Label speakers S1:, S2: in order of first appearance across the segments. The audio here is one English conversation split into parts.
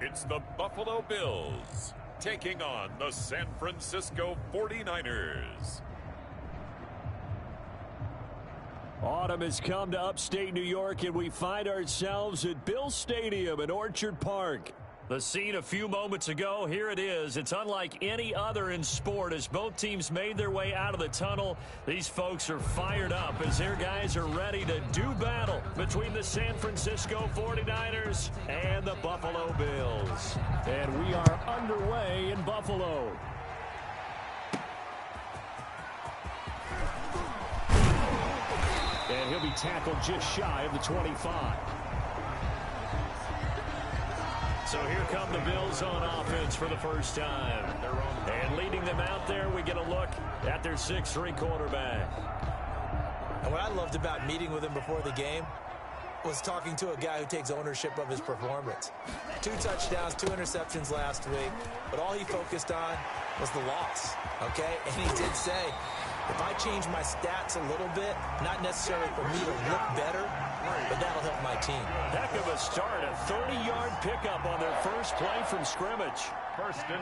S1: It's the Buffalo Bills taking on the San Francisco 49ers.
S2: Autumn has come to upstate New York, and we find ourselves at Bill Stadium in Orchard Park. The scene a few moments ago, here it is. It's unlike any other in sport as both teams made their way out of the tunnel. These folks are fired up as their guys are ready to do battle between the San Francisco 49ers and the Buffalo Bills. And we are underway in Buffalo. And he'll be tackled just shy of the 25. So here come the Bills on offense for the first time. And leading them out there, we get a look at their 6'3" quarterback.
S3: And what I loved about meeting with him before the game was talking to a guy who takes ownership of his performance. 2 touchdowns, 2 interceptions last week, but all he focused on was the loss, okay? And he did say, if I change my stats a little bit, not necessarily for me to look better, but that'll help my team.
S2: Heck of a start, a 30-yard pickup on their first play from scrimmage.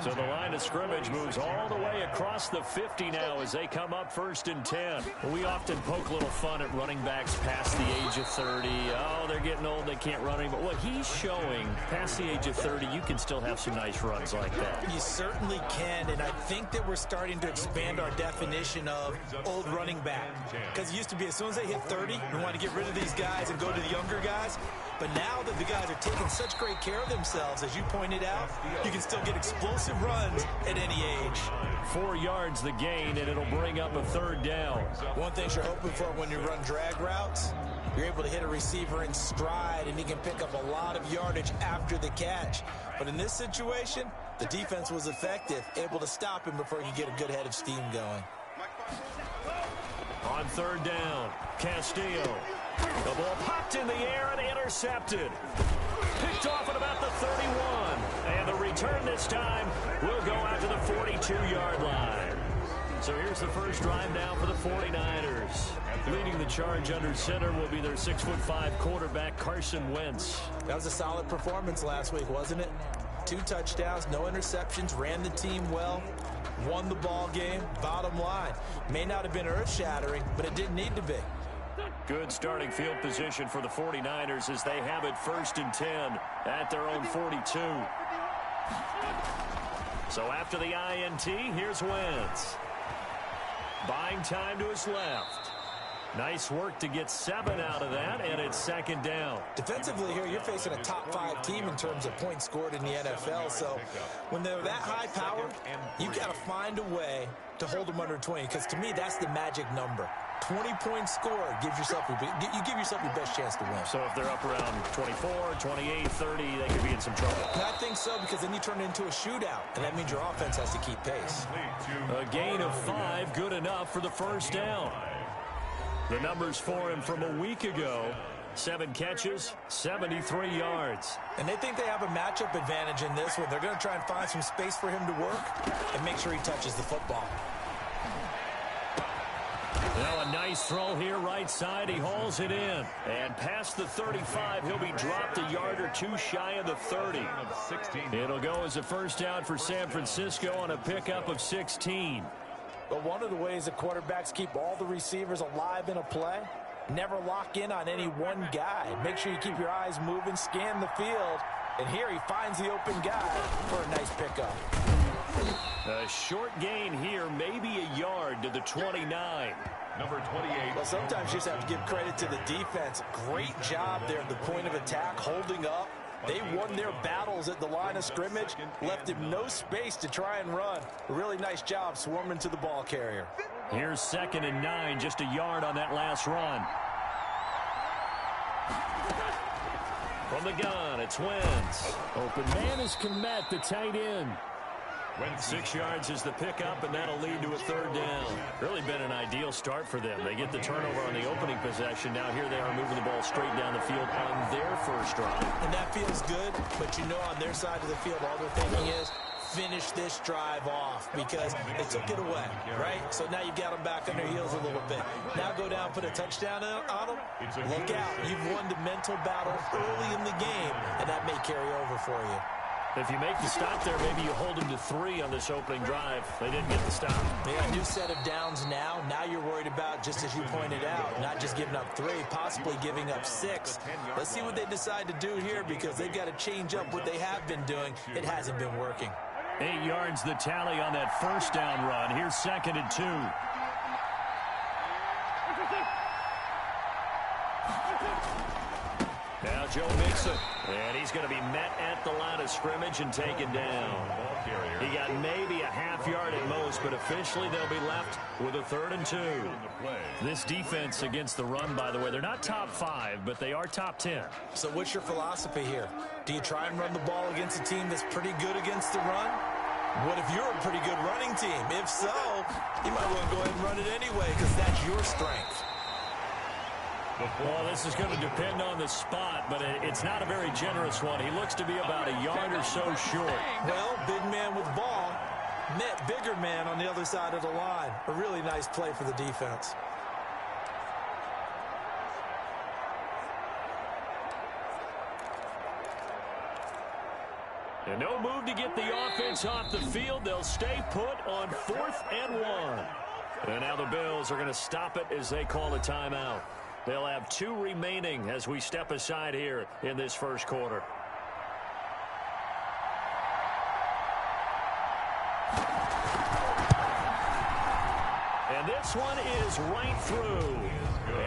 S2: So the line of scrimmage moves all the way across the 50 now as they come up 1st and 10. We often poke a little fun at running backs past the age of 30. Oh, they're getting old, they can't run anymore. What he's showing, past the age of 30, you can still have some nice runs like that.
S3: You certainly can, and I think that we're starting to expand our definition of old running back. Because it used to be as soon as they hit 30, we want to get rid of these guys and go to the younger guys. But now that the guys are taking such great care of themselves, as you pointed out, you can still get explosive runs at any age.
S2: 4 yards the gain, and it'll bring up a 3rd down.
S3: One thing you're hoping for when you run drag routes, you're able to hit a receiver in stride, and he can pick up a lot of yardage after the catch. But in this situation, the defense was effective, able to stop him before he could get a good head of steam going.
S2: On 3rd down, Castillo. The ball popped in the air and intercepted. Picked off at about the 31. And the return this time will go out to the 42-yard line. So here's the first drive now for the 49ers. Leading the charge under center will be their 6'5" quarterback, Carson Wentz.
S3: That was a solid performance last week, wasn't it? 2 touchdowns, no interceptions, ran the team well, won the ball game. Bottom line, may not have been earth-shattering, but it didn't need to be.
S2: Good starting field position for the 49ers as they have it 1st and 10 at their own 42. So after the INT, here's Wentz. Buying time to his left. Nice work to get 7 out of that, and it's 2nd down.
S3: Defensively here, you're facing a top-5 team in terms of points scored in the NFL, so when they're that high-powered, you've got to find a way to hold them under 20, because to me, that's the magic number. 20 points scored gives yourself you give yourself your best chance to win.
S2: So if they're up around 24, 28, 30, they could be in some trouble.
S3: And I think so, because then you turn it into a shootout, and that means your offense has to keep pace.
S2: A gain of 5, good enough for the 1st down. The numbers for him from a week ago, 7 catches, 73 yards.
S3: And they think they have a matchup advantage in this one. They're going to try and find some space for him to work and make sure he touches the football.
S2: Now a nice throw here, right side. He hauls it in. And past the 35, he'll be dropped a yard or 2 shy of the 30. It'll go as a 1st down for San Francisco on a pickup of 16.
S3: But one of the ways that quarterbacks keep all the receivers alive in a play, never lock in on any one guy. Make sure you keep your eyes moving, scan the field, and here he finds the open guy for a nice pickup.
S2: A short gain here, maybe a yard to the 29.
S1: Number 28.
S3: Well, sometimes you just have to give credit to the defense. Great job there at the point of attack, holding up. They won their battles at the line of scrimmage, left him no space to try and run. A really nice job swarming to the ball carrier.
S2: Here's 2nd and 9, just a yard on that last run. From the gun, it's Wentz. Open man is Kmet, the tight end. 6 yards is the pickup, and that'll lead to a 3rd down. Really been an ideal start for them. They get the turnover on the opening possession. Now here they are moving the ball straight down the field on their first drive.
S3: And that feels good, but you know on their side of the field, all they're thinking is, finish this drive off, because they took it away, right? So now you've got them back on their heels a little bit. Now go down, put a touchdown on them. Look out. You've won the mental battle early in the game, and that may carry over for you.
S2: If you make the stop there, maybe you hold them to 3 on this opening drive. They didn't get the stop.
S3: Yeah, new set of downs now. Now you're worried about, just as you pointed out, not just giving up 3, possibly giving up 6. Let's see what they decide to do here, because they've got to change up what they have been doing. It hasn't been working.
S2: 8 yards the tally on that first down run. Here's 2nd and 2. Now Joe Mixon, and he's going to be met at the line of scrimmage and taken down. He got maybe a half yard at most, but officially they'll be left with a 3rd and 2. This defense against the run, by the way, they're not top 5, but they are top 10.
S3: So what's your philosophy here? Do you try and run the ball against a team that's pretty good against the run? What if you're a pretty good running team? If so, you might want to go ahead and run it anyway, because that's your strength.
S2: Well, this is going to depend on the spot, but it's not a very generous one. He looks to be about a yard or so short.
S3: Well, big man with ball met bigger man on the other side of the line. A really nice play for the defense.
S2: And no move to get the offense off the field. They'll stay put on 4th and 1. And now the Bills are going to stop it as they call a timeout. They'll have 2 remaining as we step aside here in this first quarter. And this one is right through.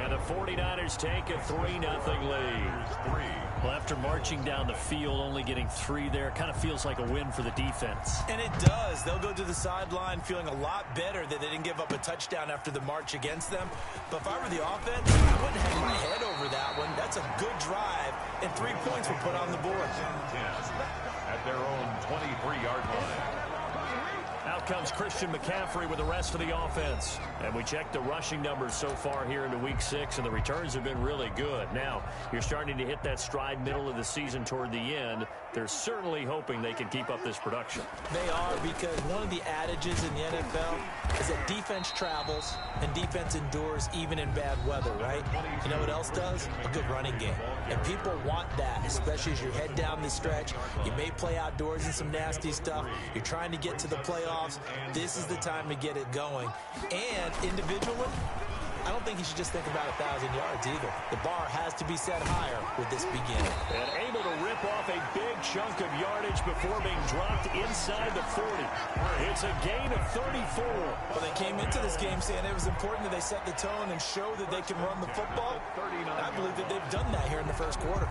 S2: And the 49ers take a 3-0 lead. Well, after marching down the field, only getting 3 there, kind of feels like a win for the defense.
S3: And it does. They'll go to the sideline feeling a lot better that they didn't give up a touchdown after the march against them. But if I were the offense, I wouldn't hang my head over that one. That's a good drive, and 3 points were put on the board.
S1: At their own 23-yard line.
S2: Out comes Christian McCaffrey with the rest of the offense. And we checked the rushing numbers so far here into Week 6, and the returns have been really good. Now, you're starting to hit that stride middle of the season toward the end. They're certainly hoping they can keep up this production.
S3: They are, because one of the adages in the NFL is that defense travels and defense endures even in bad weather, right? You know what else does? A good running game. And people want that, especially as you head down the stretch. You may play outdoors in some nasty stuff. You're trying to get to the playoffs. This is the time to get it going. And individually, I don't think you should just think about 1,000 yards either. The bar has to be set higher with this beginning.
S2: And able to rip off a big chunk of yardage before being dropped inside the 40. It's a gain of 34.
S3: Well, they came into this game saying it was important that they set the tone and show that they can run the football. I believe that they've done that here in the first quarter.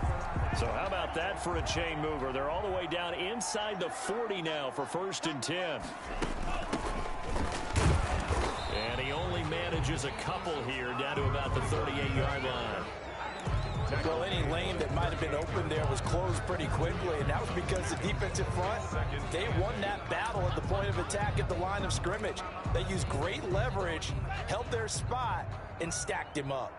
S2: So how about that for a chain mover? They're all the way down inside the 40 now for 1st and 10. And he only manages a couple here down to about the 38-yard line.
S3: Well, any lane that might have been open there was closed pretty quickly, and that was because the defensive front, they won that battle at the point of attack at the line of scrimmage. They used great leverage, held their spot, and stacked him up.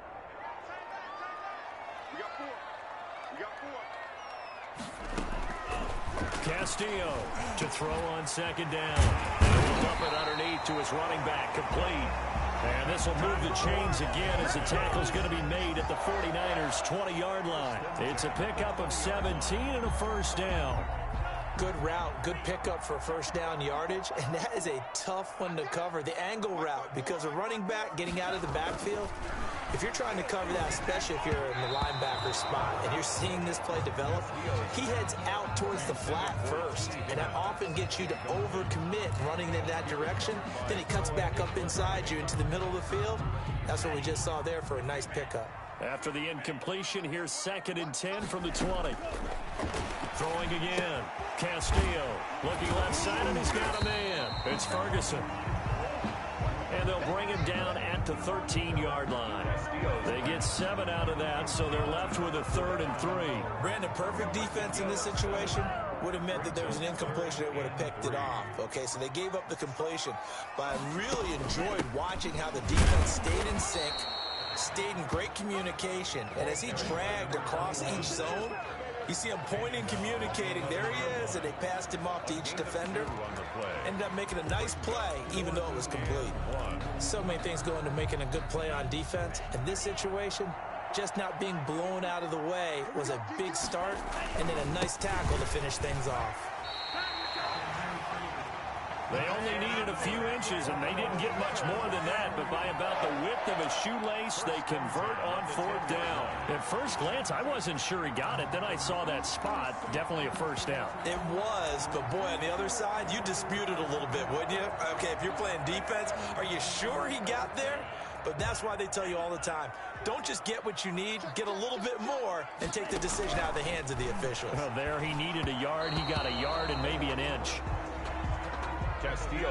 S2: Castillo to throw on 2nd down. He'll dump it underneath to his running back, complete. And this will move the chains again as the tackle's going to be made at the 49ers' 20-yard line. It's a pickup of 17 and a 1st down.
S3: Good route, good pickup for 1st down yardage, and that is a tough one to cover. The angle route, because a running back getting out of the backfield, if you're trying to cover that, especially if you're in the linebacker spot and you're seeing this play develop, he heads out towards the flat first, and that often gets you to overcommit running in that direction. Then he cuts back up inside you into the middle of the field. That's what we just saw there for a nice pickup.
S2: After the incompletion, here's 2nd and 10 from the 20. Throwing again. Castillo looking left side, and he's got a man. It's Ferguson. And they'll bring him down at the 13-yard line. They get 7 out of that, so they're left with a 3rd and 3.
S3: Brandon, perfect defense in this situation would have meant that there was an incompletion that would have picked it off. Okay, so they gave up the completion. But I really enjoyed watching how the defense stayed in sync, stayed in great communication, and as he dragged across each zone, you see him pointing, communicating. There he is, and they passed him off to each defender. Ended up making a nice play, even though it was complete. So many things go into making a good play on defense. In this situation, just not being blown out of the way was a big start, and then a nice tackle to finish things off.
S2: They only needed a few inches, and they didn't get much more than that, but by about the width of a shoelace, they convert on 4th down. At first glance, I wasn't sure he got it. Then I saw that spot. Definitely a first down.
S3: It was, but boy, on the other side, you dispute it a little bit, wouldn't you? Okay, if you're playing defense, are you sure he got there? But that's why they tell you all the time, don't just get what you need, get a little bit more, and take the decision out of the hands of the officials.
S2: Well, there he needed a yard. He got a yard and maybe an inch.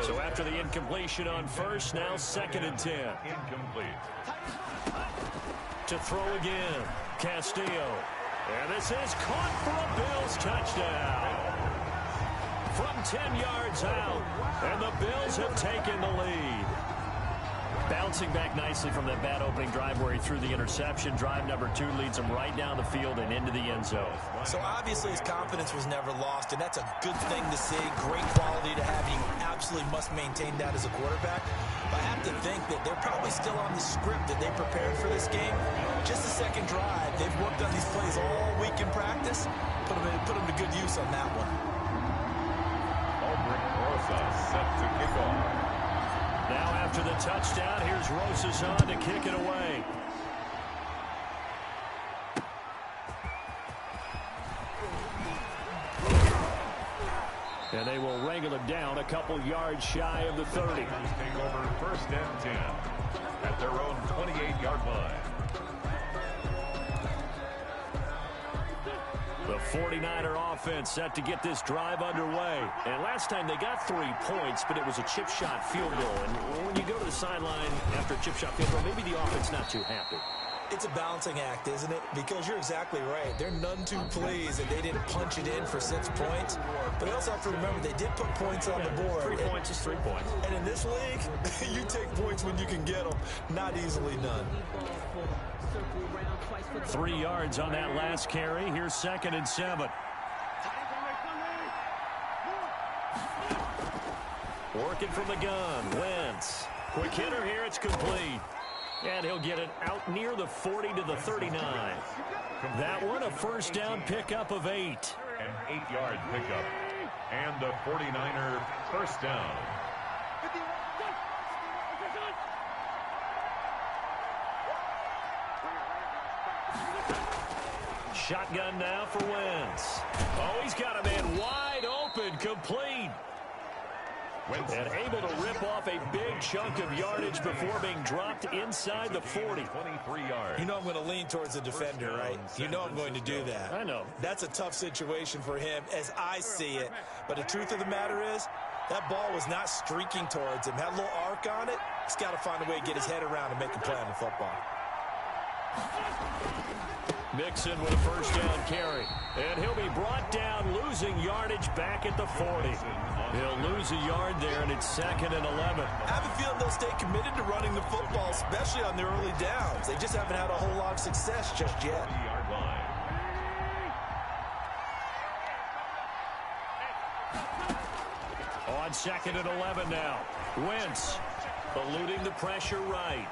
S2: So after the incompletion on first, now 2nd and 10.
S1: Incomplete.
S2: To throw again, Castillo. And this is caught for a Bills touchdown. From 10 yards out, and the Bills have taken the lead. Bouncing back nicely from that bad opening drive where he threw the interception. Drive number 2 leads him right down the field and into the end zone.
S3: So obviously his confidence was never lost, and that's a good thing to see. Great quality to have. You absolutely must maintain that as a quarterback. But I have to think that they're probably still on the script that they prepared for this game. Just the second drive. They've worked on these plays all week in practice. Put them to good use on that one.
S1: Aldrich Rosa set to kick off.
S2: Now after the touchdown, here's Rosas on to kick it away. And they will wrangle him down a couple yards shy of the 30.
S1: Take over 1st and 10 at their own 28-yard line.
S2: The 49er offense set to get this drive underway. And last time they got 3 points, but it was a chip shot field goal. And when you go to the sideline after a chip shot field goal, maybe the offense not too happy.
S3: It's a balancing act, isn't it? Because you're exactly right. They're none too pleased that they didn't punch it in for 6 points. But they also have to remember they did put points on the board.
S2: 3 points is 3 points.
S3: And in this league, you take points when you can get them. Not easily done.
S2: 3 yards on that last carry. Here's 2nd and 7. Working from the gun. Wentz. Quick hitter here. It's complete. And he'll get it out near the 40 to the 39. That one, a first down pickup of 8.
S1: An 8-yard pickup. And the 49er first down.
S2: Shotgun now for Wentz. Oh, he's got a man wide open, complete. And able to rip off a big chunk of yardage before being dropped inside the 40.
S1: 23 yards.
S3: You know I'm going to lean towards the defender, right? You know I'm going to do that.
S2: I know.
S3: That's a tough situation for him as I see it. But the truth of the matter is, that ball was not streaking towards him. Had a little arc on it. He's got to find a way to get his head around and make a play on the football.
S2: Mixon with a first down carry. And he'll be brought down, losing yardage back at the 40. He'll lose a yard there, and it's 2nd and 11.
S3: I have a feeling they'll stay committed to running the football, especially on the early downs. They just haven't had a whole lot of success just yet.
S1: 40-yard line.
S2: On 2nd and 11 now. Wentz eluding the pressure right.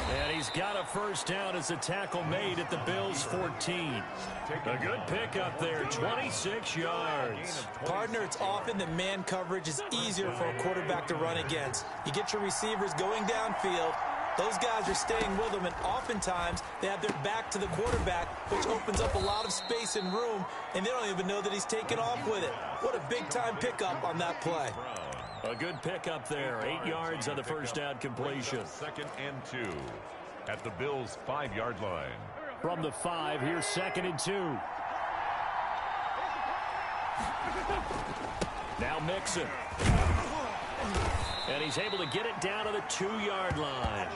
S2: And he's got a first down as the tackle made at the Bills' 14. A good pickup there, 26 yards.
S3: Partner, it's often that man coverage is easier for a quarterback to run against. You get your receivers going downfield. Those guys are staying with them, and oftentimes they have their back to the quarterback, which opens up a lot of space and room, and they don't even know that he's taken off with it. What a big-time pickup on that play.
S2: A good pickup there, 8 yards on the first down completion.
S1: 2nd and 2 at the Bills' 5-yard line.
S2: From the 5, here's 2nd and 2. Now Mixon. And he's able to get it down to the 2-yard line.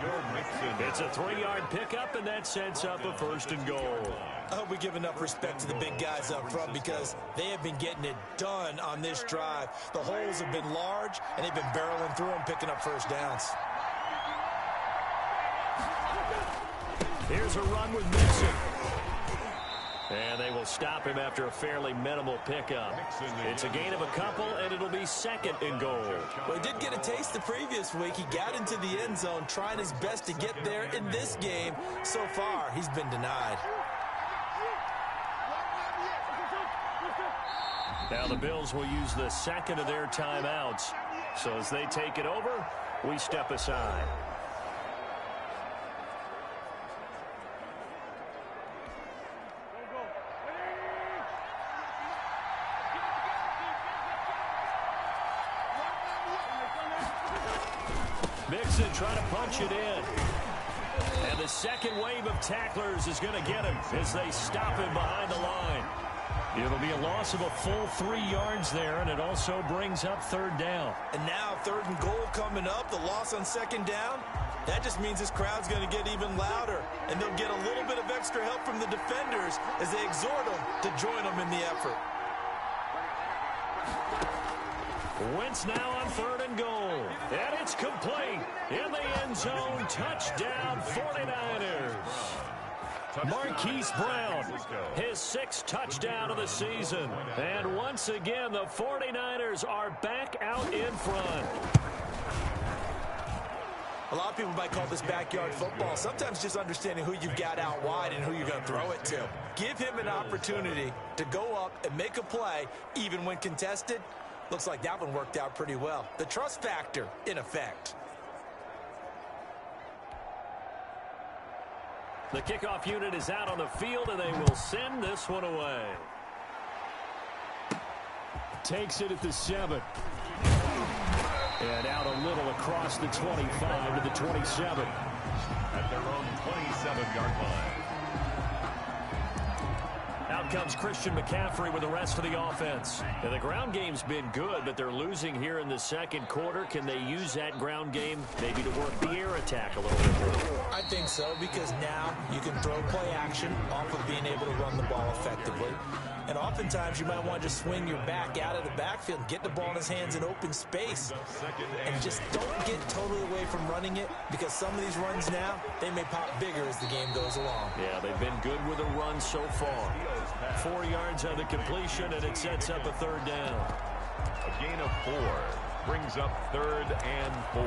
S2: It's a 3-yard pickup, and that sets up a 1st and goal.
S3: I hope we give enough respect to the big guys up front because they have been getting it done on this drive. The holes have been large, and they've been barreling through them, picking up first downs.
S2: Here's a run with Mixon. And they will stop him after a fairly minimal pickup. It's a gain of a couple, and it'll be 2nd and goal.
S3: Well, he did get a taste the previous week. He got into the end zone, trying his best to get there in this game. So far, he's been denied.
S2: Now the Bills will use the second of their timeouts. So as they take it over, we step aside. Mixon trying to punch it in. And the second wave of tacklers is going to get him as they stop him behind the line. It'll be a loss of a full 3 yards there, and it also brings up third down.
S3: And now 3rd and goal coming up, the loss on 2nd down. That just means this crowd's going to get even louder, and they'll get a little bit of extra help from the defenders as they exhort them to join them in the effort.
S2: Wentz now on 3rd and goal. And it's complete. In the end zone, touchdown 49ers. Marquise Brown, his 6th touchdown of the season. And once again, the 49ers are back out in front.
S3: A lot of people might call this backyard football. Sometimes just understanding who you've got out wide and who you're going to throw it to. Give him an opportunity to go up and make a play, even when contested. Looks like that one worked out pretty well. The trust factor in effect.
S2: The kickoff unit is out on the field, and they will send this one away. Takes it at the 7. And out a little across the 25 to the 27.
S1: At their own 27-yard line.
S2: Out comes Christian McCaffrey with the rest of the offense. And the ground game's been good, but they're losing here in the second quarter. Can they use that ground game maybe to work the air attack a little bit more?
S3: I think so, because now you can throw play action off of being able to run the ball effectively. And oftentimes you might want to just swing your back out of the backfield and get the ball in his hands in open space. And just don't get totally away from running it, because some of these runs now, they may pop bigger as the game goes along.
S2: Yeah, they've been good with a run so far. 4 yards on the completion, and it sets up a 3rd down.
S1: A gain of 4 brings up 3rd and 4.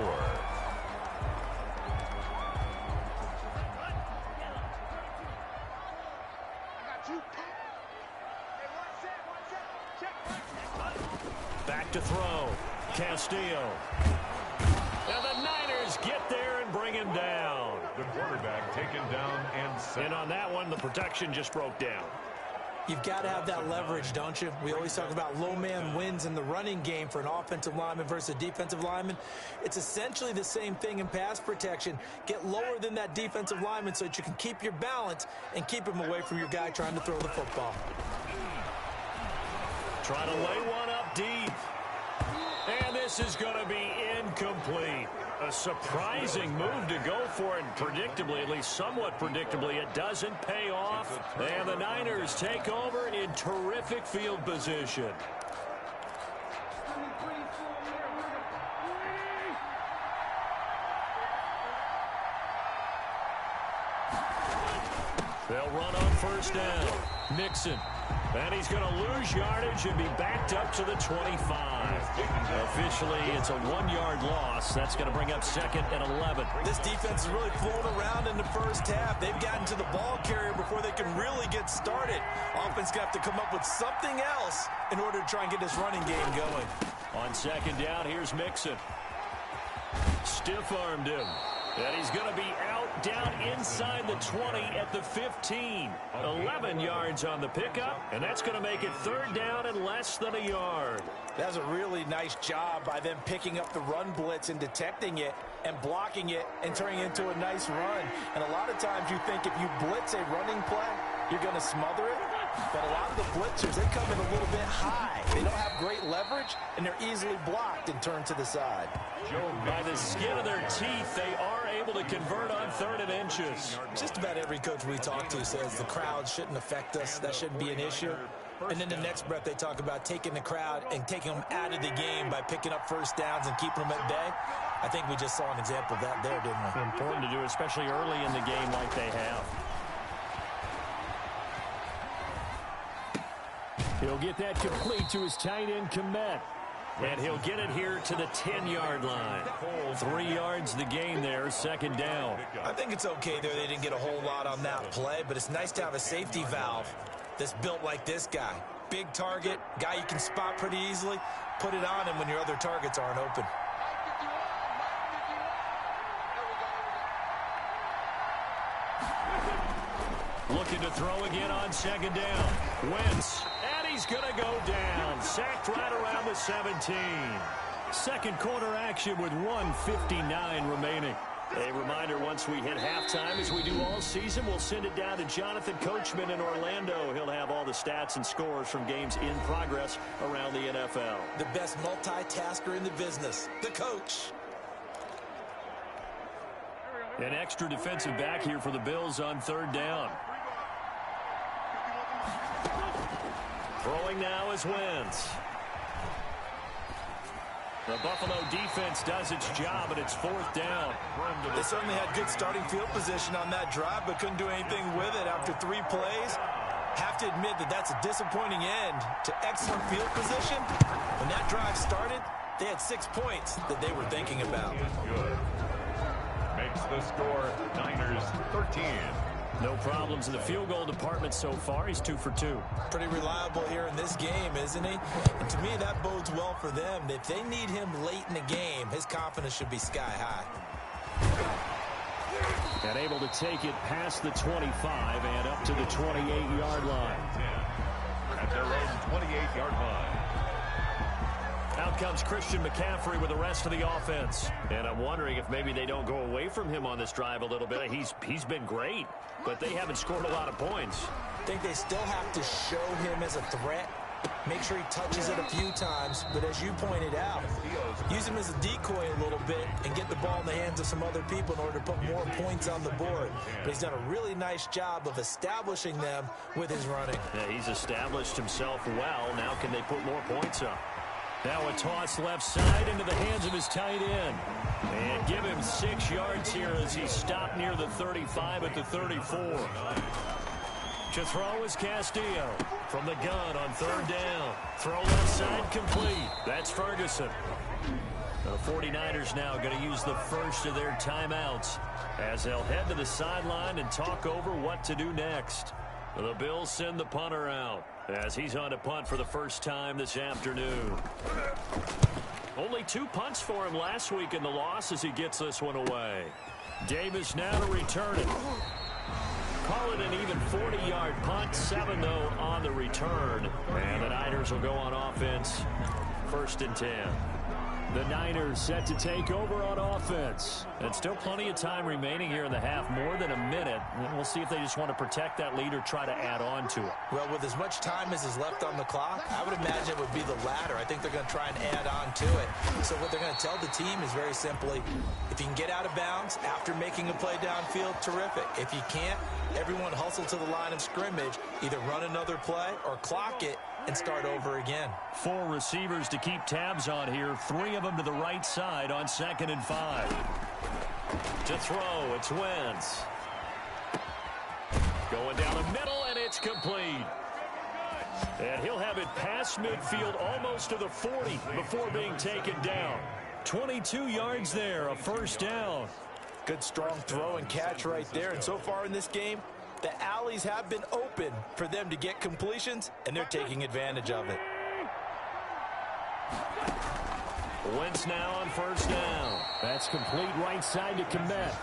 S2: Back to throw. Castillo. And the Niners get there and bring him down.
S1: The quarterback taken down and set.
S2: And on that one, the protection just broke down.
S3: You've got to have that leverage, don't you? We always talk about low man wins in the running game for an offensive lineman versus a defensive lineman. It's essentially the same thing in pass protection. Get lower than that defensive lineman so that you can keep your balance and keep him away from your guy trying to throw the football.
S2: Try to lay one up deep. And this is going to be incomplete. A surprising move to go for it, and predictably, at least somewhat predictably, it doesn't pay off. And the Niners take over in terrific field position. They'll run on 1st down. Mixon. And he's going to lose yardage and be backed up to the 25. Officially, it's a 1-yard loss. That's going to bring up 2nd and 11.
S3: This defense is really flown around in the first half. They've gotten to the ball carrier before they can really get started. Offense going to have to come up with something else in order to try and get this running game going.
S2: On 2nd down, here's Mixon. Stiff-armed him. And he's going to be out down inside the 20 at the 15. 11 yards on the pickup, and that's going to make it 3rd down and less than a yard.
S3: That's a really nice job by them picking up the run blitz and detecting it and blocking it and turning it into a nice run. And a lot of times you think if you blitz a running play, you're going to smother it. But a lot of the blitzers, they come in a little bit high. They don't have great leverage, and they're easily blocked and turned to the side.
S2: By the skin of their teeth, they are able to convert on 3rd and inches.
S3: Just about every coach we talk to says the crowd shouldn't affect us. That shouldn't be an issue. And then the next breath, they talk about taking the crowd and taking them out of the game by picking up 1st downs and keeping them at bay. I think we just saw an example of that there, didn't we?
S2: Important to do, especially early in the game like they have. He'll get that complete to his tight end, Komet. And he'll get it here to the 10-yard line. 3 yards the gain there, 2nd down.
S3: I think it's okay there. They didn't get a whole lot on that play, but it's nice to have a safety valve that's built like this guy. big target, guy you can spot pretty easily, put it on him when your other targets aren't open.
S2: Looking to throw again on second down. Wentz, and he's going to go down. Sacked right around the 17. Second quarter action with 1:59 remaining. A reminder, once we hit halftime, as we do all season, we'll send it down to Jonathan Coachman in Orlando. He'll have all the stats and scores from games in progress around the NFL.
S3: The best multitasker in the business, the coach.
S2: An extra defensive back here for the Bills on third down. Throwing now is Wentz. The Buffalo defense does its job, and it's fourth down.
S3: They certainly had good starting field position on that drive, but couldn't do anything with it after 3 plays. Have to admit that that's a disappointing end to excellent field position. When that drive started, they had 6 points that they were thinking about.
S1: Good. Makes the score Niners 13.
S2: No problems in the field goal department so far. He's 2 for 2.
S3: Pretty reliable here in this game, isn't he? And to me, that bodes well for them. If they need him late in the game, his confidence should be sky high.
S2: And able to take it past the 25 and up to the 28-yard line.
S1: At their own 28-yard line.
S2: Out comes Christian McCaffrey with the rest of the offense. And I'm wondering if maybe they don't go away from him on this drive a little bit. He's been great, but they haven't scored a lot of points.
S3: I think they still have to show him as a threat. Make sure he touches it a few times. But as you pointed out, use him as a decoy a little bit and get the ball in the hands of some other people in order to put more points on the board. But he's done a really nice job of establishing them with his running.
S2: Yeah, he's established himself well. Now can they put more points up? Now a toss left side into the hands of his tight end. And give him 6 yards here as he stopped near the 35 at the 34. To throw is Castillo from the gun on third down. Throw left side complete. That's Ferguson. The 49ers now going to use the first of their timeouts as they'll head to the sideline and talk over what to do next. The Bills send the punter out as he's on to punt for the first time this afternoon. Only 2 punts for him last week in the loss as he gets this one away. Davis now to return it. Call it an even 40-yard punt. 7, though, on the return. And the Niners will go on offense. 1st and 10. The Niners set to take over on offense. And still plenty of time remaining here in the half, more than a minute. We'll see if they just want to protect that lead or try to add on to it.
S3: Well, with as much time as is left on the clock, I would imagine it would be the latter. I think they're going to try and add on to it. So what they're going to tell the team is very simply, if you can get out of bounds after making a play downfield, terrific. If you can't, everyone hustle to the line of scrimmage, either run another play or clock it and start over again. 4
S2: receivers to keep tabs on here. 3 of them to the right side on 2nd and 5. To throw, it's Wentz. Going down the middle, and it's complete. And he'll have it past midfield almost to the 40 before being taken down. 22 yards there, a 1st down.
S3: Good strong throw and catch right there. And so far in this game, the alleys have been open for them to get completions, and they're taking advantage of it.
S2: Wentz now on 1st down. That's complete right side to Komet.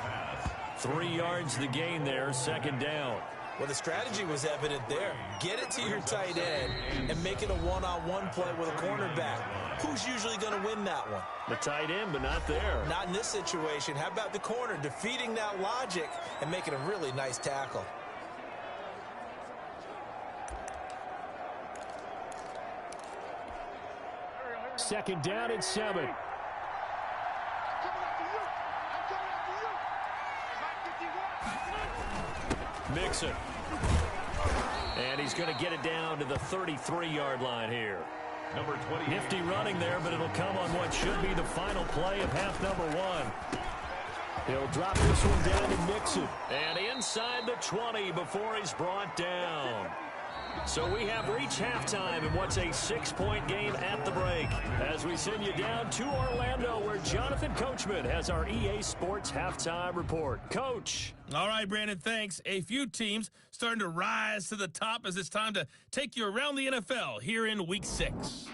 S2: 3 yards the gain there, 2nd down.
S3: Well, the strategy was evident there. Get it to your tight end and make it a one-on-one play with a cornerback. Who's usually going to win that one?
S2: The tight end, but not there.
S3: Not in this situation. How about the corner defeating that logic and making a really nice tackle?
S2: Second down and 7. Mixon. And he's going to get it down to the 33-yard line here.
S1: Number 20.
S2: Nifty running there, but it'll come on what should be the final play of half number 1. He'll drop this one down to Mixon. And inside the 20 before he's brought down. So we have reached halftime in what's a 6-point game at the break. As we send you down to Orlando, where Jonathan Coachman has our EA Sports halftime report. Coach.
S4: All right, Brandon, thanks. A few teams starting to rise to the top as it's time to take you around the NFL here in Week 6.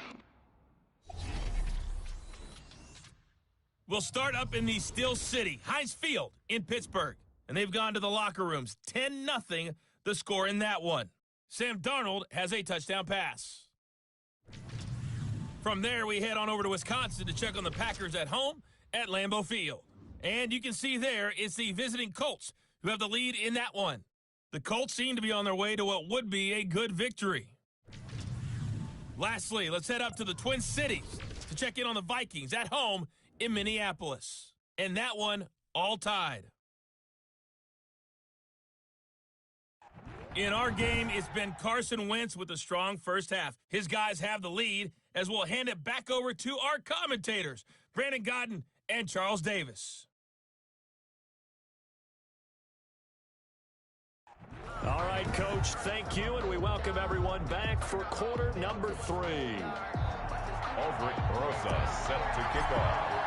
S4: We'll start up in the Steel City, Heinz Field in Pittsburgh. And they've gone to the locker rooms. 10-0 the score in that one. Sam Darnold has a touchdown pass. From there, we head on over to Wisconsin to check on the Packers at home at Lambeau Field. And you can see there it's the visiting Colts who have the lead in that one. The Colts seem to be on their way to what would be a good victory. Lastly, let's head up to the Twin Cities to check in on the Vikings at home in Minneapolis. And that one all tied. In our game, it's been Carson Wentz with a strong first half. His guys have the lead as we'll hand it back over to our commentators, Brandon Godden and Charles Davis.
S2: All right, Coach, thank you, and we welcome everyone back for quarter number 3.
S1: Aldrich Rosa set to kick off.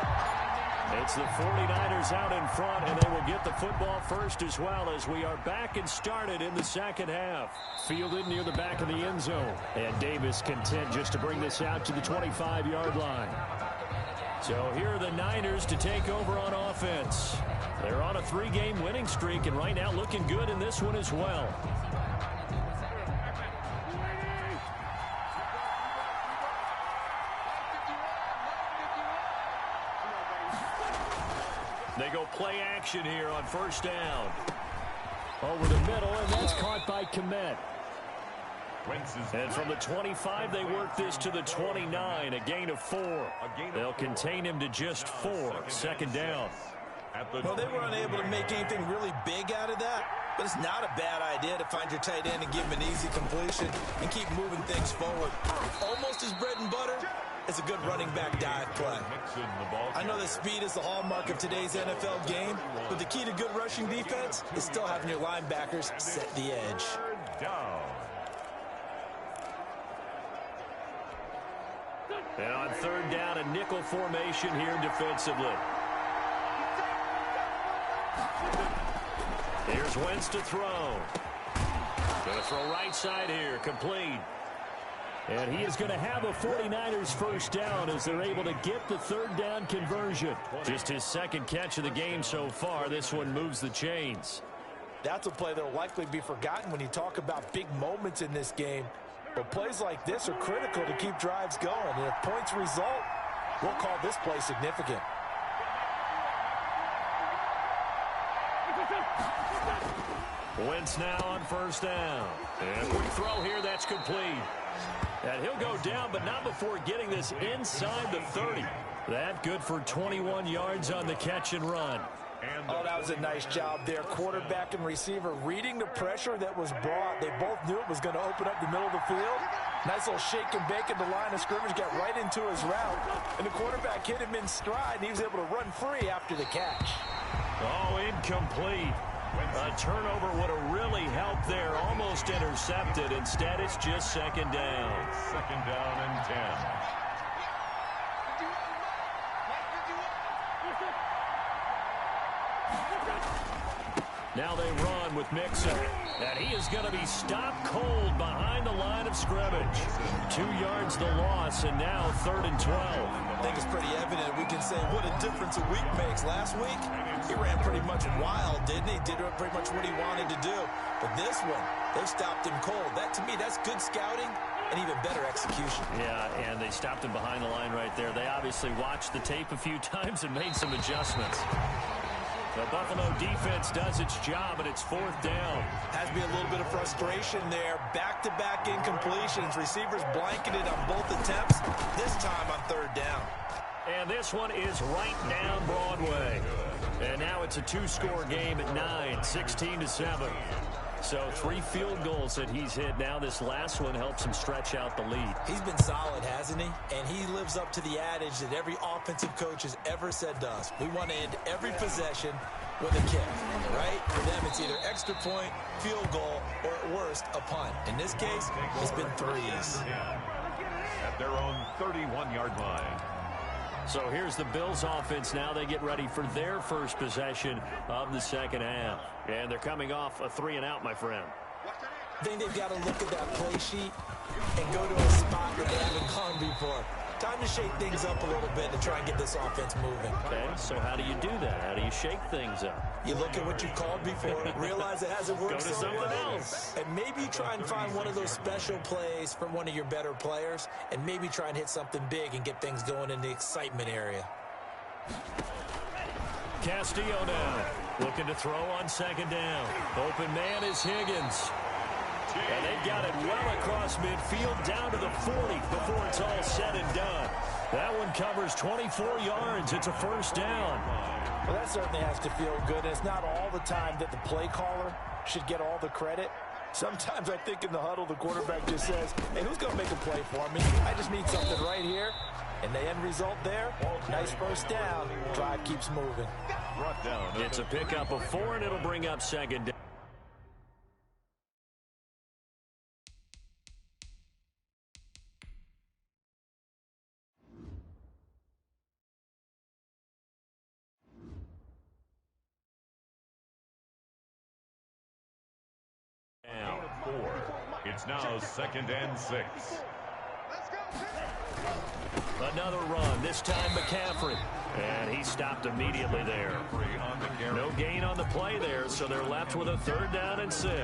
S2: It's the 49ers out in front, and they will get the football first as well as we are back and started in the second half. Fielded near the back of the end zone, and Davis content just to bring this out to the 25-yard line. So here are the Niners to take over on offense. They're on a 3-game winning streak, and right now looking good in this one as well. They go play action here on first down. Over the middle, and that's caught by Kmet. And from the 25, they work this to the 29, a gain of 4. They'll contain him to just 4, second down.
S3: Well, they were unable to make anything really big out of that, but it's not a bad idea to find your tight end and give him an easy completion and keep moving things forward. Almost his bread and butter. It's a good running back dive play. I know that speed is the hallmark of today's NFL game, but the key to good rushing defense is still having your linebackers set the edge.
S2: And on third down, a nickel formation here defensively. Here's Wentz to throw. Going to throw right side here, complete. And he is going to have a 49ers first down as they're able to get the third down conversion. Just his second catch of the game so far. This one moves the chains.
S3: That's a play that will likely be forgotten when you talk about big moments in this game. But plays like this are critical to keep drives going. And if points result, we'll call this play significant.
S2: Wentz now on first down. And quick throw here, that's complete. And he'll go down, but not before getting this inside the 30. That good for 21 yards on the catch and run.
S3: Oh, that was a nice job there. Quarterback and receiver reading the pressure that was brought. They both knew it was going to open up the middle of the field. Nice little shake and bake at the line of scrimmage, got right into his route. And the quarterback hit him in stride, and he was able to run free after the catch.
S2: Oh, incomplete. A turnover would have really helped there. Almost intercepted. Instead, it's just second down.
S1: Second down and 10.
S2: Now they run with Mixon. And he is going to be stopped cold behind the line of scrimmage. 2 yards the loss, and now 3rd and 12.
S3: I think it's pretty evident. We can say what a difference a week makes. Last week, he ran pretty much wild, didn't he? Did pretty much what he wanted to do. But this one, they stopped him cold. That, to me, that's good scouting and even better execution.
S2: Yeah, and they stopped him behind the line right there. They obviously watched the tape a few times and made some adjustments. The Buffalo defense does its job, and it's 4th down.
S3: Has to be a little bit of frustration there. Back-to-back incompletions. Receivers blanketed on both attempts, this time on 3rd down.
S2: And this one is right down Broadway. And now it's a 2-score game at 9, 16-7. So 3 field goals that he's hit now. This last one helps him stretch out the lead.
S3: He's been solid, hasn't he? And he lives up to the adage that every offensive coach has ever said to us. We want to end every possession with a kick, right? For them, it's either extra point, field goal, or at worst, a punt. In this case, it's been threes.
S1: At their own 31-yard line.
S2: So here's the Bills offense now. They get ready for their first possession of the second half. And they're coming off a 3-and-out, my friend.
S3: I think they've got to look at that play sheet and go to a spot that they haven't gone before. Time to shake things up a little bit to try and get this offense moving.
S2: Okay, so how do you do that? How do you shake things up?
S3: You look at what you called before, realize it hasn't worked
S2: Go to
S3: so
S2: something
S3: well,
S2: else.
S3: and maybe try and find one of those special plays from one of your better players, and maybe try and hit something big and get things going in the excitement area.
S2: Castillo now, looking to throw on second down. Open man is Higgins. And they've got it well across midfield down to the 40 before it's all said and done. That one covers 24 yards. It's a first down.
S5: Well, that certainly has to feel good. And it's not all the time that the play caller should get all the credit. Sometimes I think in the huddle, the quarterback just says, hey, who's going to make a play for me? I just need something right here. And the end result there, nice first down. Drive keeps moving.
S2: It's a pickup of 4, and it'll bring up second down.
S1: It's now 2nd and 6.
S2: Another run, this time McCaffrey. And he stopped immediately there. No gain on the play there, so they're left with a 3rd down and 6.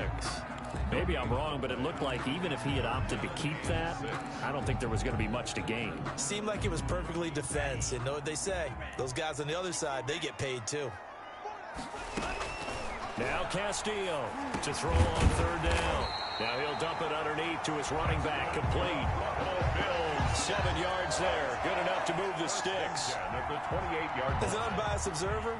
S2: Maybe I'm wrong, but it looked like even if he had opted to keep that, I don't think there was going to be much to gain.
S3: Seemed like it was perfectly defense. And know what they say? Those guys on the other side, they get paid too.
S2: Now Castillo to throw on 3rd down. Now he'll dump it underneath to his running back, complete. Bills, 7 yards there. Good enough to move the sticks.
S3: As an unbiased observer,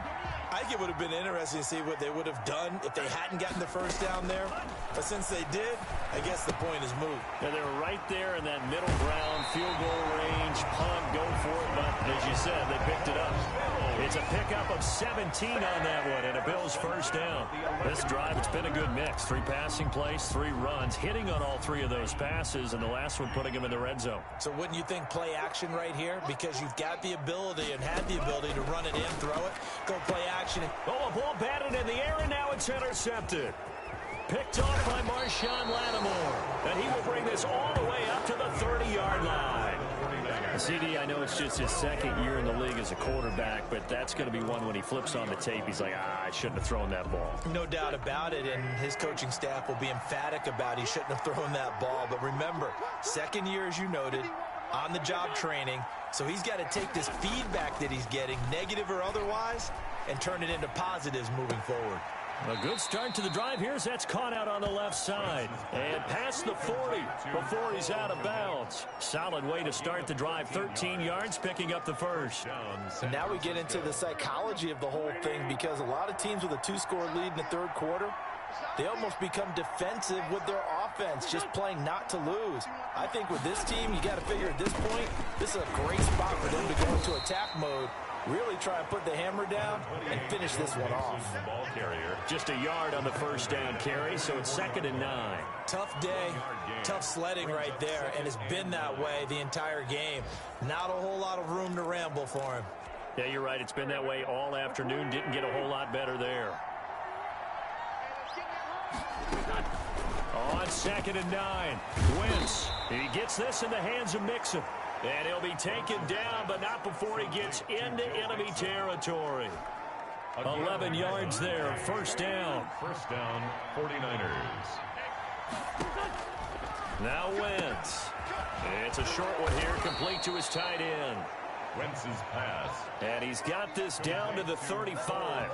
S3: I think it would have been interesting to see what they would have done if they hadn't gotten the first down there. But since they did, I guess the point is moot.
S2: And they were right there in that middle ground, field goal range, punt, go for it. But as you said, they picked it up. It's a pickup of 17 on that one, and a Bills first down. This drive, it's been a good mix. 3 passing plays, 3 runs, hitting on all 3 of those passes, and the last one putting him in the red zone.
S3: So wouldn't you think play action right here? Because you've got the ability and had the ability to run it in, throw it, go play action.
S2: Oh, a ball batted in the air, and now it's intercepted. Picked off by Marshawn Lattimore, and he will bring this all the way up to the 30-yard line. CD, I know it's just his 2nd year in the league as a quarterback, but that's going to be one when he flips on the tape, he's like, I shouldn't have thrown that ball.
S3: No doubt about it, and his coaching staff will be emphatic about he shouldn't have thrown that ball. But remember, 2nd year, as you noted, on-the-job training, so he's got to take this feedback that he's getting, negative or otherwise, and turn it into positives moving forward.
S2: A good start to the drive. Here's that's caught out on the left side. And past the 40 before he's out of bounds. Solid way to start the drive. 13 yards, picking up the first.
S5: And now we get into the psychology of the whole thing, because a lot of teams with a 2-score lead in the 3rd quarter, they almost become defensive with their offense, just playing not to lose. I think with this team, you got to figure at this point, this is a great spot for them to go into attack mode, really try and put the hammer down and finish this one off.
S2: Just a yard on the first down carry, so it's 2nd and 9.
S3: Tough day, tough sledding right there, and it's been that way the entire game. Not a whole lot of room to ramble for him.
S2: Yeah, you're right. It's been that way all afternoon. Didn't get a whole lot better there. On 2nd and 9, Wentz. He gets this in the hands of Mixon. And he'll be taken down, but not before he gets into enemy territory. 11 yards there, first down.
S1: First down, 49ers.
S2: Now Wentz. It's a short one here, complete to his tight end.
S1: Wentz's pass.
S2: And he's got this down to the 35.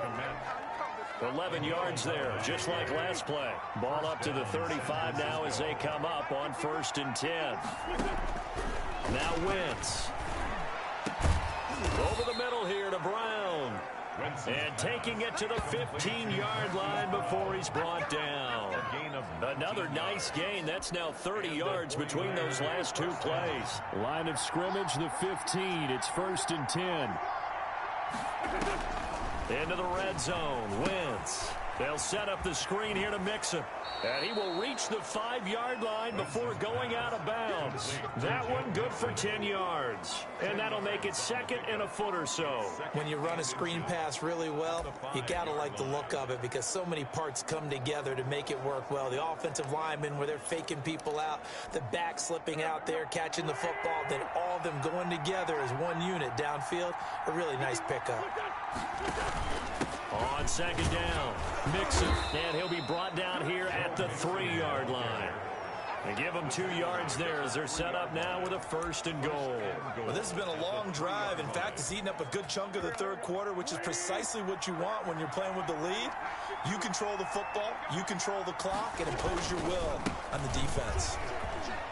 S2: 11 yards there, just like last play. Ball up to the 35 now as they come up on 1st and 10. Now Wentz. Over the middle here to Brown. And taking it to the 15-yard line before he's brought down. Another nice gain. That's now 30 yards between those last 2 plays. Line of scrimmage, the 15. It's 1st and 10. Into the red zone. Wentz. They'll set up the screen here to Mixon. And he will reach the 5-yard line before going out of bounds. That one good for 10 yards. And that'll make it second and a foot or so.
S3: When you run a screen pass really well, you got to like the look of it because so many parts come together to make it work well. The offensive linemen where they're faking people out, the back slipping out there, catching the football, then all of them going together as one unit downfield. A really nice pickup.
S2: On second down, Mixon, and he'll be brought down here at the 3-yard line. They give them 2 yards there as they're set up now with a 1st and goal.
S3: Well, this has been a long drive. In fact, it's eaten up a good chunk of the third quarter, which is precisely what you want when you're playing with the lead. You control the football, you control the clock, and impose your will on the defense.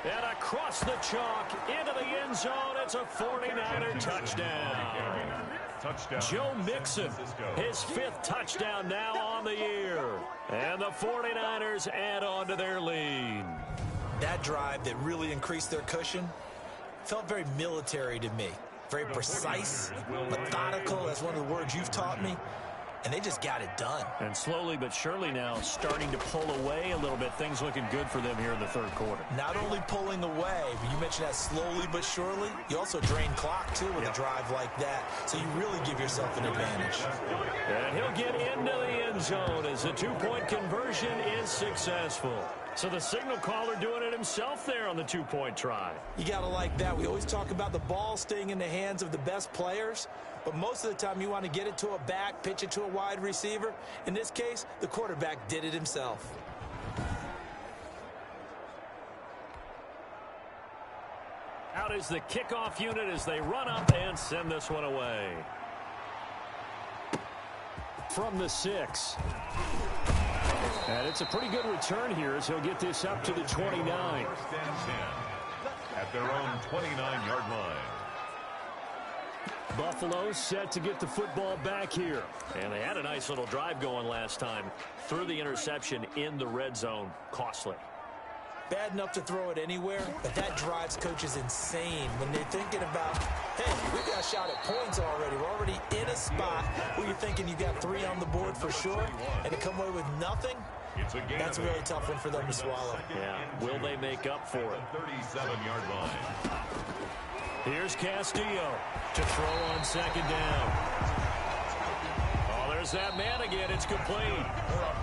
S2: And across the chalk into the end zone, it's a 49er touchdown. Joe Mixon, his 5th touchdown now on the year. And the 49ers add on to their lead.
S3: That drive that really increased their cushion felt very military to me. Very precise, methodical. That's one of the words you've taught me. And they just got it done.
S2: And slowly but surely now starting to pull away a little bit. Things looking good for them here in the third quarter.
S3: Not only pulling away, but you mentioned that slowly but surely. You also drain clock, too, with a drive like that. So you really give yourself an advantage.
S2: And he'll get into the end zone as the 2-point conversion is successful. So the signal caller doing it himself there on the 2-point try.
S3: You got to like that. We always talk about the ball staying in the hands of the best players. But most of the time you want to get it to a back, pitch it to a wide receiver. In this case, the quarterback did it himself.
S2: Out is the kickoff unit as they run up and send this one away. From the 6. And it's a pretty good return here as he'll get this up to the 29.
S1: 1st and 10 at their own 29-yard line.
S2: Buffalo set to get the football back here. And they had a nice little drive going last time. Threw the interception in the red zone. Costly.
S3: Bad enough to throw it anywhere, but that drives coaches insane when they're thinking about, hey, we got a shot at points already. We're already in a spot where you're thinking you got 3 on the board for sure, and to come away with nothing, that's a really tough one for them to swallow.
S2: Yeah, will they make up for it?
S1: 37-yard line.
S2: Here's Castillo to throw on second down. Oh, there's that man again. It's complete.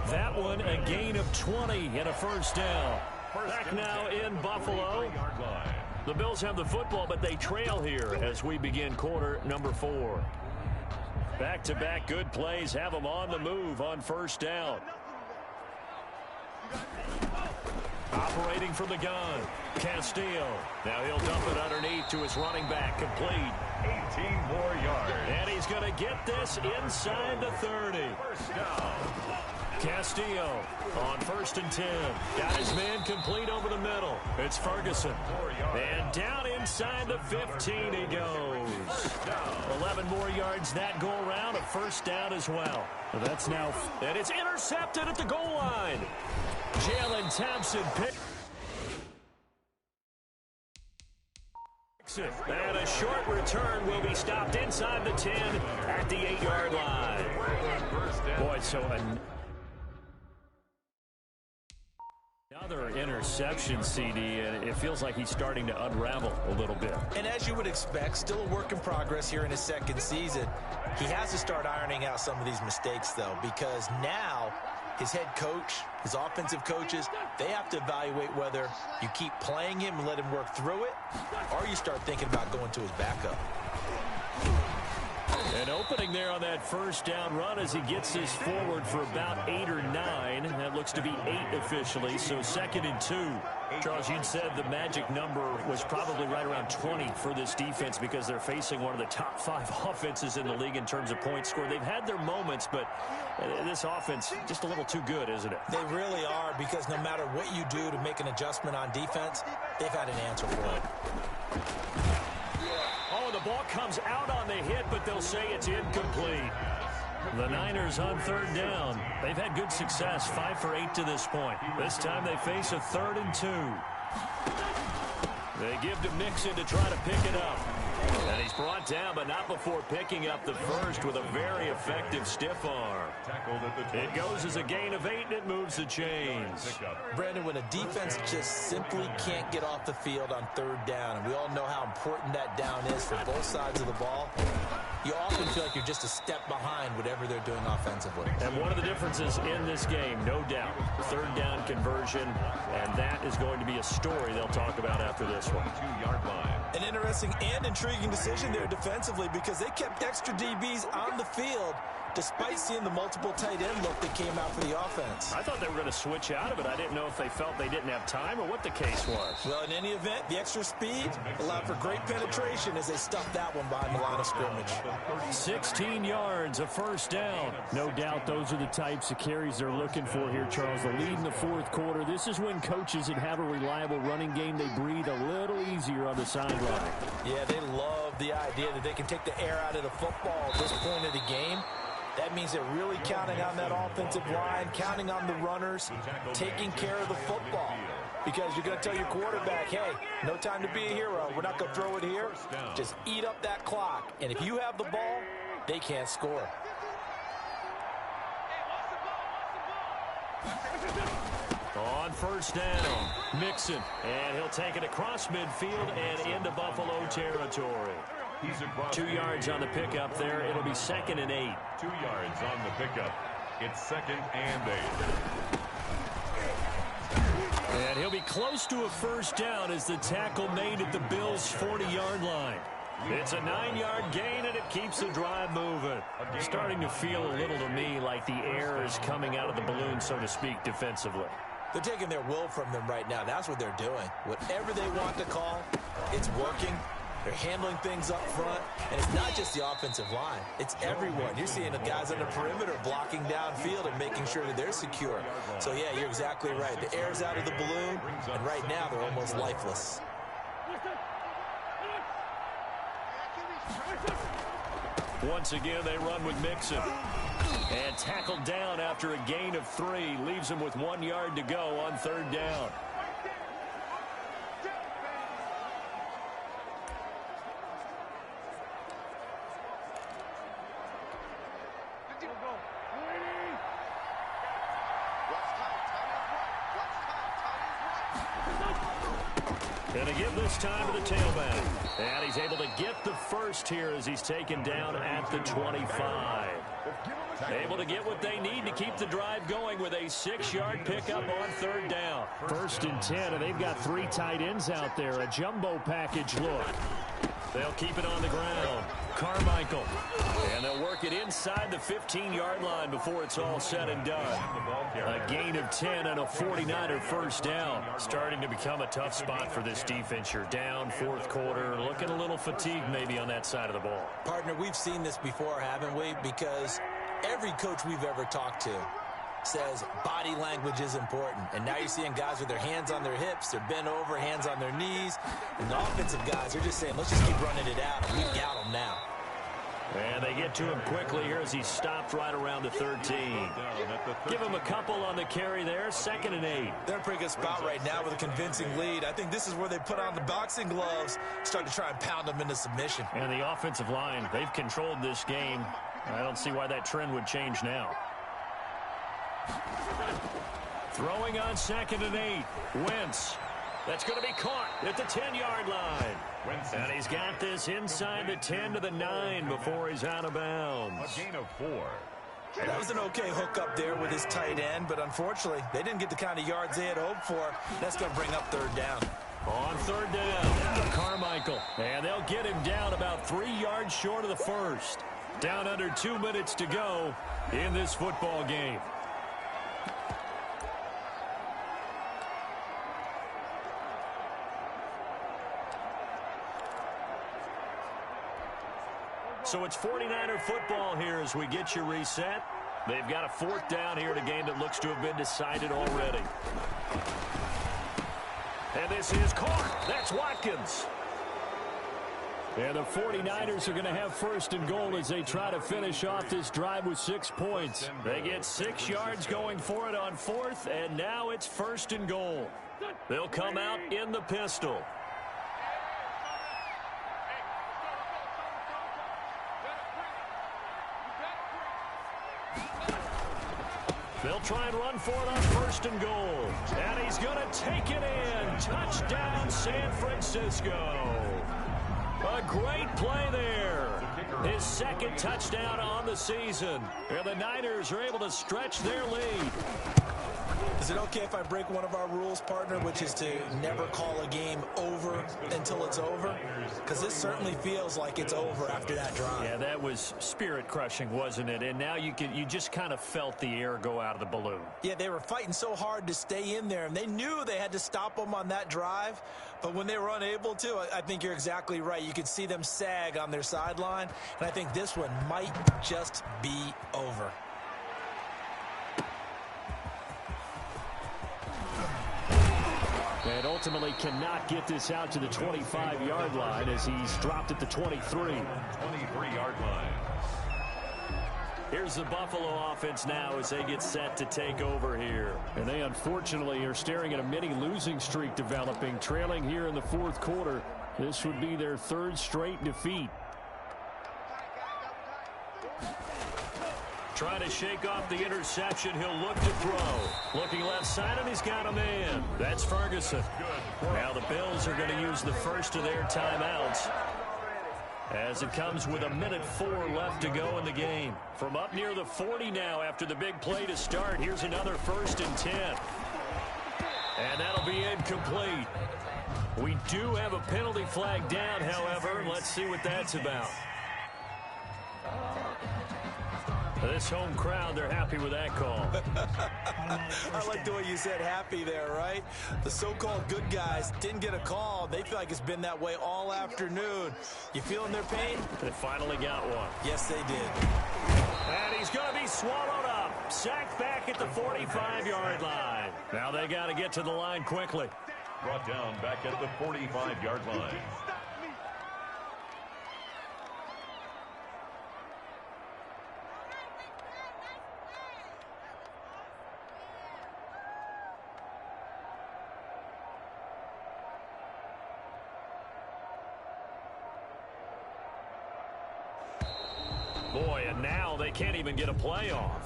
S2: That one a gain of 20 and a 1st down. Back now in Buffalo. The Bills have the football, but they trail here as we begin quarter number 4. Back-to-back good plays have them on the move on 1st down. Operating from the gun, Castillo. Now he'll dump it underneath to his running back, complete.
S1: 18 more yards.
S2: And he's going to get this inside the 30.
S1: 1st down.
S2: Castillo on 1st and 10. Got his man complete over the middle. It's Ferguson. And down inside the 15 he goes. 11 more yards that go around. A 1st down as well. That's now, and it's intercepted at the goal line. Jalen Thompson picked. And a short return will be stopped inside the 10 at the 8-yard line. Boy, so another interception, CD, and it feels like he's starting to unravel a little bit.
S3: And as you would expect, still a work in progress here in his 2nd season. He has to start ironing out some of these mistakes, though, because now his head coach, his offensive coaches, they have to evaluate whether you keep playing him and let him work through it, or you start thinking about going to his backup.
S2: An opening there on that 1st down run as he gets this forward for about 8 or 9. That looks to be 8 officially, so 2nd and 2. Charles, you'd said the magic number was probably right around 20 for this defense because they're facing one of the top 5 offenses in the league in terms of points scored. They've had their moments, but this offense just a little too good, isn't it?
S3: They really are, because no matter what you do to make an adjustment on defense, they've had an answer for it.
S2: Oh, the ball comes out on the hit, but they'll say it's incomplete. The Niners on 3rd down. They've had good success, 5 for 8 to this point. This time they face a 3rd and 2. They give to Mixon to try to pick it up. And he's brought down, but not before picking up the first with a very effective stiff arm. It goes as a gain of 8, and it moves the chains.
S3: Brandon, when a defense just simply can't get off the field on third down, and we all know how important that down is for both sides of the ball, you often feel like you're just a step behind whatever they're doing offensively.
S2: And one of the differences in this game, no doubt, third down conversion, and that is going to be a story they'll talk about after this one.
S1: 2-yard line.
S3: An interesting and intriguing decision there defensively because they kept extra DBs on the field despite seeing the multiple tight end look that came out for the offense.
S2: I thought they were going to switch out of it. I didn't know if they felt they didn't have time or what the case was.
S3: Well, in any event, the extra speed allowed for great penetration as they stuffed that one behind the line of scrimmage.
S2: 16 yards, a first down.
S6: No doubt those are the types of carries they're looking for here, Charles. The lead in the fourth quarter. This is when coaches that have a reliable running game, they breathe a little easier on the sideline.
S3: Yeah, they love the idea that they can take the air out of the football at this point of the game. That means they're really counting on that offensive line, counting on the runners, taking care of the football. Because you're going to tell your quarterback, hey, no time to be a hero. We're not going to throw it here. Just eat up that clock. And if you have the ball, they can't score.
S2: On first down, Mixon. And he'll take it across midfield and into Buffalo territory. 2 yards on the pickup there. It'll be 2nd and 8.
S1: 2 yards on the pickup. It's 2nd and 8.
S2: And he'll be close to a first down as the tackle made at the Bills' 40-yard line. It's a 9-yard gain, and it keeps the drive moving. Starting to feel a little to me like the air is coming out of the balloon, so to speak, defensively.
S3: They're taking their will from them right now. That's what they're doing. Whatever they want to call, it's working. They're handling things up front, and it's not just the offensive line. It's everyone. You're seeing the guys on the perimeter blocking downfield and making sure that they're secure. So, yeah, you're exactly right. The air's out of the balloon, and right now they're almost lifeless.
S2: Once again, they run with Mixon. And tackled down after a gain of 3. Leaves him with 1 yard to go on third down. And to give this time to the tailback. And he's able to get the first here as he's taken down at the 25. Able to get what they need to keep the drive going with a 6-yard pickup on third down.
S6: 1st and 10, and they've got 3 tight ends out there. A jumbo package look.
S2: They'll keep it on the ground. Carmichael. And they'll work it inside the 15-yard line before it's all said and done. A gain of 10 and a 49er first down. Starting to become a tough spot for this defense. You're down fourth quarter. Looking a little fatigued maybe on that side of the ball.
S3: Partner, we've seen this before, haven't we? Because every coach we've ever talked to says body language is important. And now you're seeing guys with their hands on their hips, they're bent over, hands on their knees. And the offensive guys are just saying, let's just keep running it out, and we've got them now.
S2: And they get to him quickly here as he stopped right around the 13. Give him a couple on the carry there, 2nd and 8.
S3: They're in a pretty good spot right now with a convincing lead. I think this is where they put on the boxing gloves, start to try and pound them into submission.
S2: And the offensive line, they've controlled this game. I don't see why that trend would change now. Throwing on 2nd and 8. Wentz. That's going to be caught at the 10-yard line. And he's got this inside the 10 to the 9 before he's out of bounds.
S1: A gain of 4.
S3: That was an okay hook up there with his tight end, but unfortunately, they didn't get the kind of yards they had hoped for. That's going to bring up third down.
S2: On third down, Carmichael. And they'll get him down about 3 yards short of the first. Down under 2 minutes to go in this football game. So it's 49er football here as we get you reset. They've got a 4th down here in a game that looks to have been decided already. And this is caught. That's Watkins.
S6: And the 49ers are going to have 1st and goal as they try to finish off this drive with 6 points.
S2: They get 6 yards going for it on 4th, and now it's 1st and goal. They'll come out in the pistol. They'll try and run for it on 1st and goal. And he's going to take it in. Touchdown, San Francisco. A great play there. His 2nd touchdown on the season. And the Niners are able to stretch their lead.
S3: Is it okay if I break one of our rules, partner, which is to never call a game over until it's over? Because this certainly feels like it's over after that drive.
S2: Yeah, that was spirit-crushing, wasn't it? And now you just kind of felt the air go out of the balloon.
S3: Yeah, they were fighting so hard to stay in there, and they knew they had to stop them on that drive. But when they were unable to, I think you're exactly right. You could see them sag on their sideline, and I think this one might just be over.
S6: And ultimately cannot get this out to the 25-yard line as he's dropped at the 23.
S1: 23-yard line.
S2: Here's the Buffalo offense now as they get set to take over here.
S6: And they unfortunately are staring at a mini losing streak developing, trailing here in the 4th quarter. This would be their 3rd straight defeat.
S2: Trying to shake off the interception. He'll look to throw. Looking left side, and he's got a man. That's Ferguson. Now the Bills are going to use the first of their timeouts as it comes with 1:04 left to go in the game. From up near the 40 now after the big play to start. Here's another 1st and 10. And that'll be incomplete. We do have a penalty flag down, however. Let's see what that's about. This home crowd, they're happy with that call.
S3: I like the way you said happy there, right? The so-called good guys didn't get a call. They feel like it's been that way all afternoon. You feeling their pain?
S2: They finally got one.
S3: Yes, they did.
S2: And he's going to be swallowed up. Sacked back at the 45-yard line. Now they got to get to the line quickly.
S1: Brought down back at the 45-yard line.
S2: Boy, and now they can't even get a play off.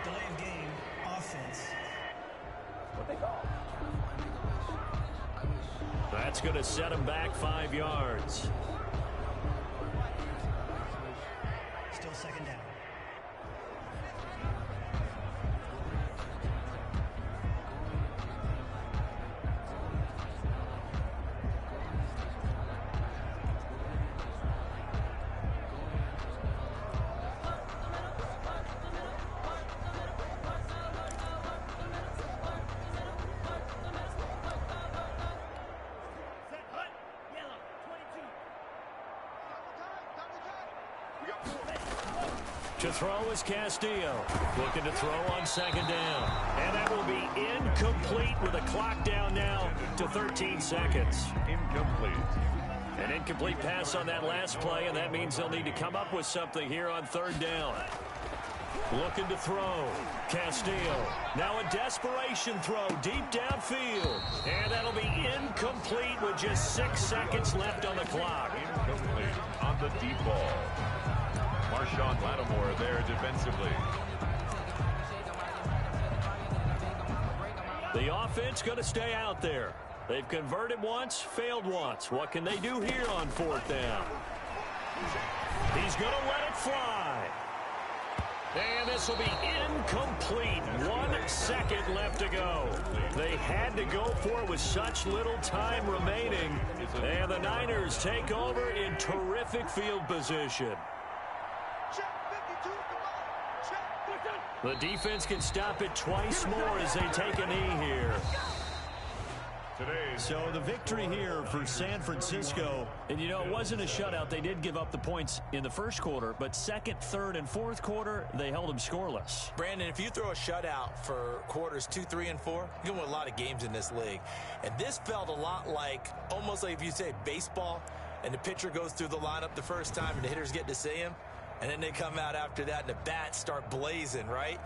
S7: Delay of game, offense.
S2: That's going to set him back 5 yards.
S7: Still 2nd down.
S2: To throw is Castillo. Looking to throw on 2nd down. And that will be incomplete with a clock down now to 13 seconds.
S1: Incomplete.
S2: An incomplete pass on that last play, and that means they'll need to come up with something here on 3rd down. Looking to throw. Castillo. Now a desperation throw deep downfield. And that'll be incomplete with just 6 seconds left on the clock.
S1: Incomplete on the deep ball. Marshawn Lattimore there defensively.
S2: The offense going to stay out there. They've converted once, failed once. What can they do here on 4th down? He's going to let it fly. And this will be incomplete. 1 second left to go. They had to go for it with such little time remaining. And the Niners take over in terrific field position. The defense can stop it twice more as they take a knee here.
S6: So the victory here for San Francisco.
S2: And, you know, it wasn't a shutout. They did give up the points in the 1st quarter, but 2nd, 3rd, and 4th quarter, they held them scoreless.
S3: Brandon, if you throw a shutout for quarters 2, 3, and 4, you can win a lot of games in this league. And this felt a lot like, almost like if you say baseball, and the pitcher goes through the lineup the first time, and the hitters get to see him, and then they come out after that, and the bats start blazing, right?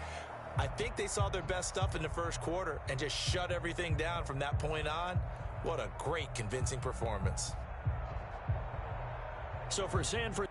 S3: I think they saw their best stuff in the 1st quarter and just shut everything down from that point on. What a great, convincing performance.
S2: So for San Francisco,